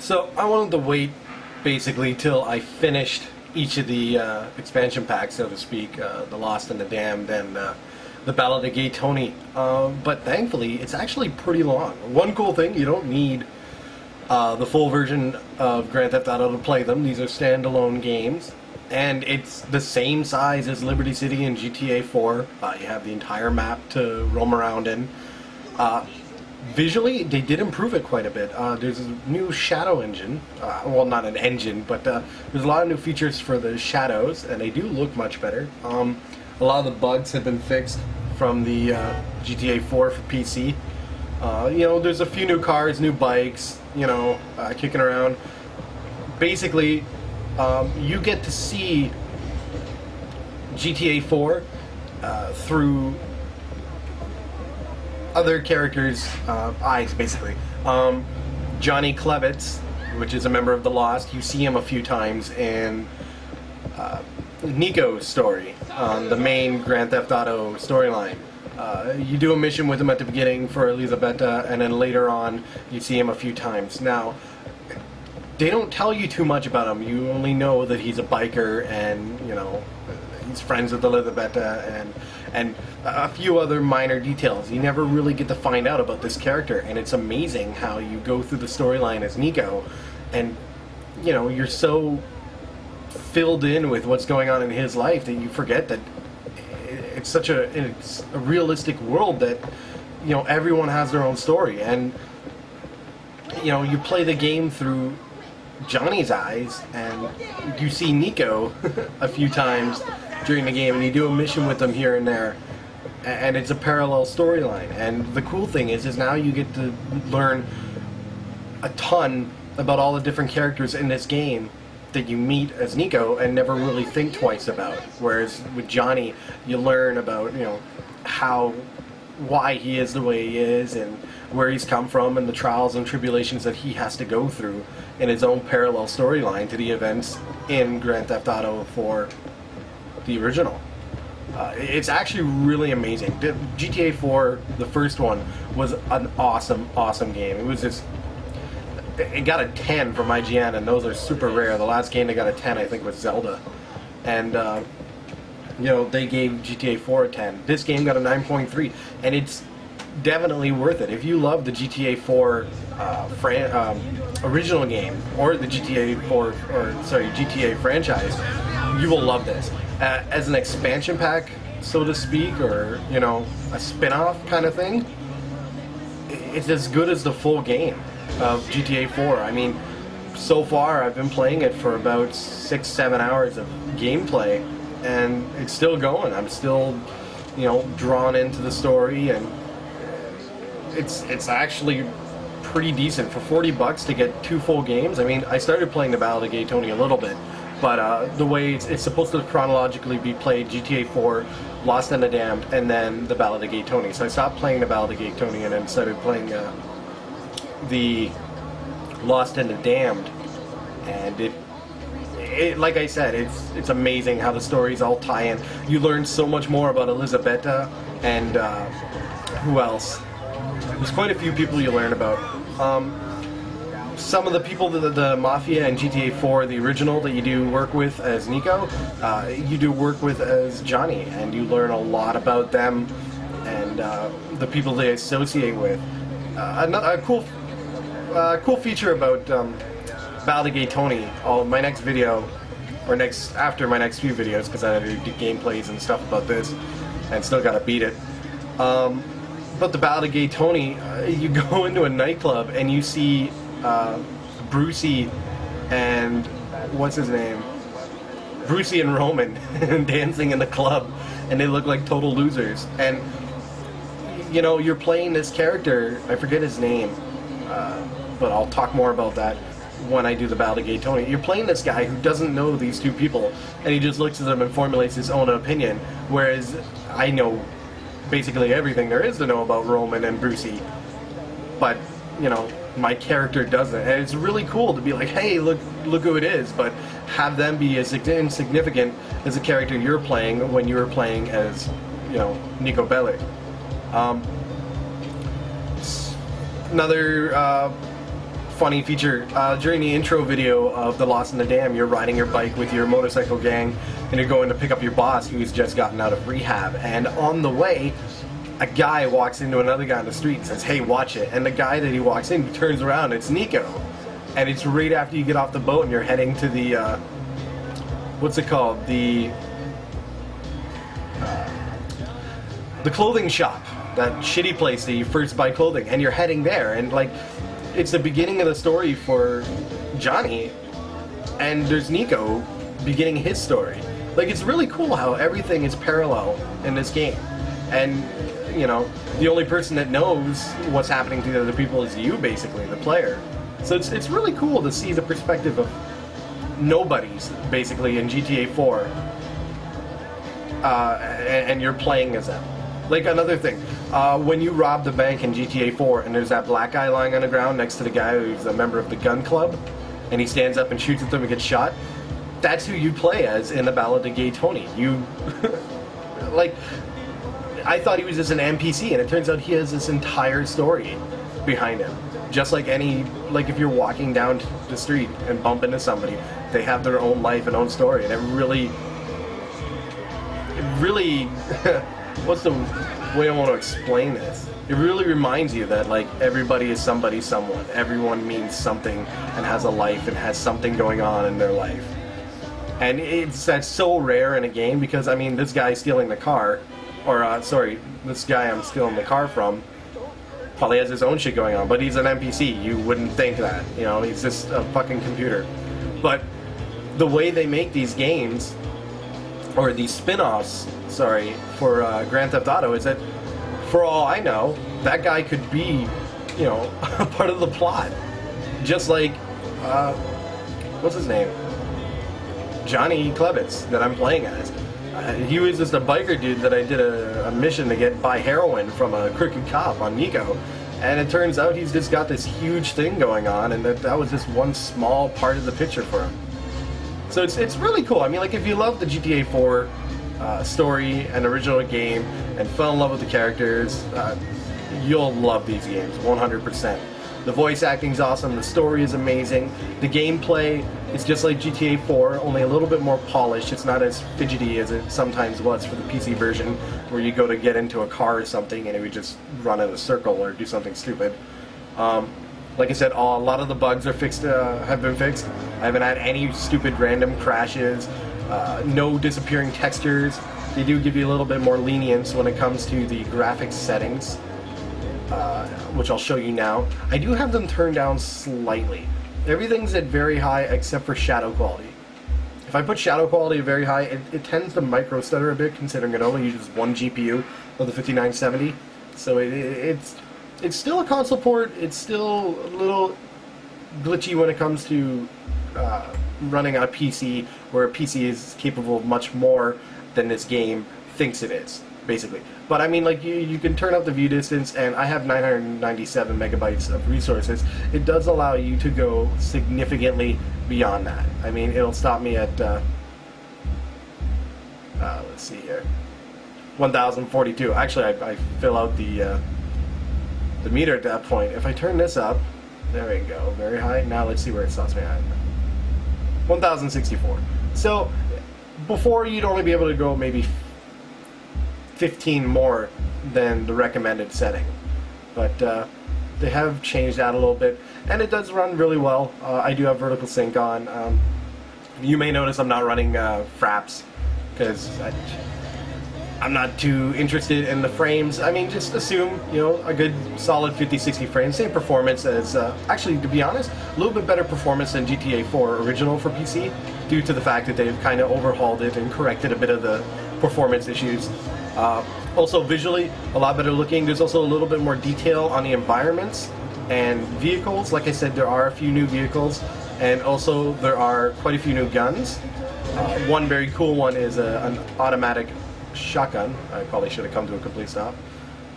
So I wanted to wait basically till I finished each of the expansion packs, so to speak, the Lost and the Damned and the Ballad of Gay Tony. But thankfully, it's actually pretty long. One cool thing, you don't need the full version of Grand Theft Auto to play them. These are standalone games. And it's the same size as Liberty City and GTA4. You have the entire map to roam around in. Visually, they did improve it quite a bit. There's a new shadow engine. Well, not an engine, but there's a lot of new features for the shadows, and they do look much better. A lot of the bugs have been fixed from the GTA4 for PC. You know, there's a few new cars, new bikes, you know, kicking around. Basically, you get to see GTA4 through other characters' eyes, basically. Johnny Klevitz, which is a member of the Lost, you see him a few times in Nico's story, the main Grand Theft Auto storyline. You do a mission with him at the beginning for Elisabetta, and then later on you see him a few times. Now, they don't tell you too much about him. You only know that he's a biker and, you know, he's friends with Elisabetta and a few other minor details. You never really get to find out about this character, and it's amazing how you go through the storyline as Nico and, you know, you're so filled in with what's going on in his life that you forget that it's such it's a realistic world that, you know, everyone has their own story. And, you know, you play the game through Johnny's eyes, and you see Nico a few times during the game, and you do a mission with them here and there, and it's a parallel storyline. And the cool thing is now you get to learn a ton about all the different characters in this game that you meet as Nico and never really think twice about. Whereas with Johnny, you learn about, you know, why he is the way he is, and where he's come from, and the trials and tribulations that he has to go through in his own parallel storyline to the events in Grand Theft Auto 4, the original. It's actually really amazing. GTA 4, the first one, was an awesome, awesome game. It was just... It got a 10 from IGN, and those are super rare. The last game that got a 10, I think, was Zelda. And, you know, they gave GTA 4 a 10. This game got a 9.3, and it's definitely worth it. If you love the GTA 4 original game, or the GTA franchise, you will love this. As an expansion pack, so to speak, or, you know, a spin-off kind of thing, it's as good as the full game of GTA 4. I mean, so far I've been playing it for about 6-7 hours of gameplay, and it's still going. I'm still, you know, drawn into the story, and it's actually pretty decent for $40 to get 2 full games. I mean, I started playing the Ballad of Gay Tony a little bit, but the way it's supposed to chronologically be played: GTA 4, Lost and the Damned, and then the Ballad of Gay Tony. So I stopped playing the Ballad of Gay Tony and then started playing the Lost and the Damned, and it like I said, it's amazing how the stories all tie in. You learn so much more about Elisabetta and who else? There's quite a few people you learn about. Some of the people, the Mafia and GTA 4, the original, that you do work with as Nico, you do work with as Johnny, and you learn a lot about them and the people they associate with. A cool feature about Ballad of Gay Tony, my next video, or after my next few videos, because I do gameplays and stuff about this, and still gotta beat it. But the Ballad of Gay Tony, you go into a nightclub and you see Brucey and what's his name? Brucey and Roman dancing in the club, and they look like total losers. And you know, you're playing this character, I forget his name, but I'll talk more about that when I do the Ballad of Gay Tony. You're playing this guy who doesn't know these two people, and he just looks at them and formulates his own opinion, whereas I know basically everything there is to know about Roman and Brucey, but, you know, my character doesn't. And it's really cool to be like, hey, look who it is, but have them be as insignificant as the character you're playing when you're playing as, you know, Nico Bellic. Another funny feature. During the intro video of The Lost in the Dam, you're riding your bike with your motorcycle gang, and you're going to pick up your boss who's just gotten out of rehab. And on the way, a guy walks into another guy on the street and says, "Hey, watch it." And the guy that he walks in turns around, it's Nico. And it's right after you get off the boat and you're heading to the, what's it called? The clothing shop. That shitty place that you first buy clothing. And you're heading there. And, like, it's the beginning of the story for Johnny. And there's Nico beginning his story. Like, it's really cool how everything is parallel in this game. And, you know, the only person that knows what's happening to the other people is you, basically, the player. So it's really cool to see the perspective of nobodies, basically, in GTA 4. And you're playing as them. Like, another thing, when you rob the bank in GTA 4 and there's that black guy lying on the ground next to the guy who's a member of the gun club, and he stands up and shoots at them and gets shot, that's who you play as in the Ballad of Gay Tony. You, like, I thought he was just an NPC, and it turns out he has this entire story behind him. Just like any, like if you're walking down the street and bump into somebody, they have their own life and own story, and it really, what's the way I want to explain this? It really reminds you that, like, everybody is somebody, someone. Everyone means something and has a life and has something going on in their life. And that's so rare in a game because, I mean, this guy stealing the car, or, sorry, this guy I'm stealing the car from, probably has his own shit going on, but he's an NPC. You wouldn't think that, you know, he's just a fucking computer. But the way they make these games, or these spin-offs, sorry, for Grand Theft Auto, is that, for all I know, that guy could be, you know, a part of the plot. Just like, what's his name? Johnny Klebitz, that I'm playing as. He was just a biker dude that I did a mission to buy heroin from a crooked cop on Nico. And it turns out he's just got this huge thing going on, and that was just one small part of the picture for him. So it's really cool. I mean, like, if you love the GTA 4 story and original game and fell in love with the characters, you'll love these games, 100%. The voice acting's awesome, the story is amazing, the gameplay is just like GTA 4, only a little bit more polished. It's not as fidgety as it sometimes was for the PC version, where you go to get into a car or something and it would just run in a circle or do something stupid. Like I said, a lot of the bugs are fixed, have been fixed. I haven't had any stupid random crashes, no disappearing textures. They do give you a little bit more lenience when it comes to the graphics settings, which I'll show you now. I do have them turned down slightly. Everything's at very high except for shadow quality. If I put shadow quality very high, it tends to micro stutter a bit, considering it only uses one GPU of the 5970. So it's still a console port. It's still a little glitchy when it comes to running on a PC, where a PC is capable of much more than this game thinks it is, basically. But I mean, like, you can turn up the view distance, and I have 997 megabytes of resources. It does allow you to go significantly beyond that. I mean, it'll stop me at, let's see here, 1042. Actually, I fill out the meter at that point. If I turn this up, there we go, very high. Now let's see where it stops me at. 1064. So before, you'd only be able to go maybe 15 more than the recommended setting, but they have changed that a little bit, and it does run really well. I do have vertical sync on. You may notice I'm not running fraps, because I'm not too interested in the frames. I mean, just assume, you know, a good solid 50-60 frames. Same performance as, actually, to be honest, a little bit better performance than GTA 4 original for PC, due to the fact that they've kind of overhauled it and corrected a bit of the performance issues. Also visually, a lot better looking. There's also a little bit more detail on the environments and vehicles. Like I said, there are a few new vehicles, and also there are quite a few new guns. One very cool one is an automatic shotgun. I probably should have come to a complete stop.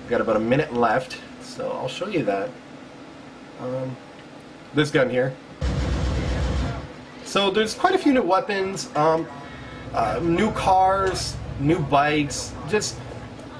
We've got about a minute left, so I'll show you that. This gun here. So there's quite a few new weapons, new cars, new bikes. Just,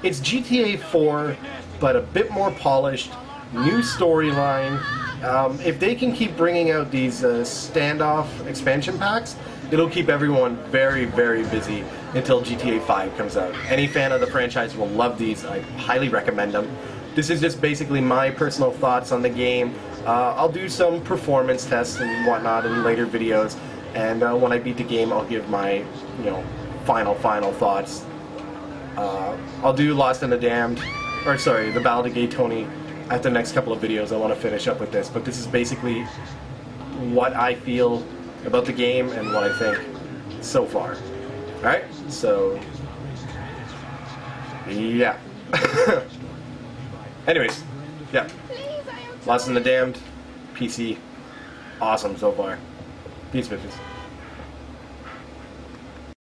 it's GTA 4, but a bit more polished, new storyline. If they can keep bringing out these standoff expansion packs, it'll keep everyone very, very busy until GTA 5 comes out. Any fan of the franchise will love these. I highly recommend them. This is just basically my personal thoughts on the game. I'll do some performance tests and whatnot in later videos, and when I beat the game, I'll give my, final thoughts. I'll do Lost and the Damned, or sorry, the Ballad of Gay Tony at the next couple of videos. I want to finish up with this, but this is basically what I feel about the game and what I think so far. Alright, so yeah. Anyways, yeah. Lost and the Damned, PC, awesome so far. Peace, bitches.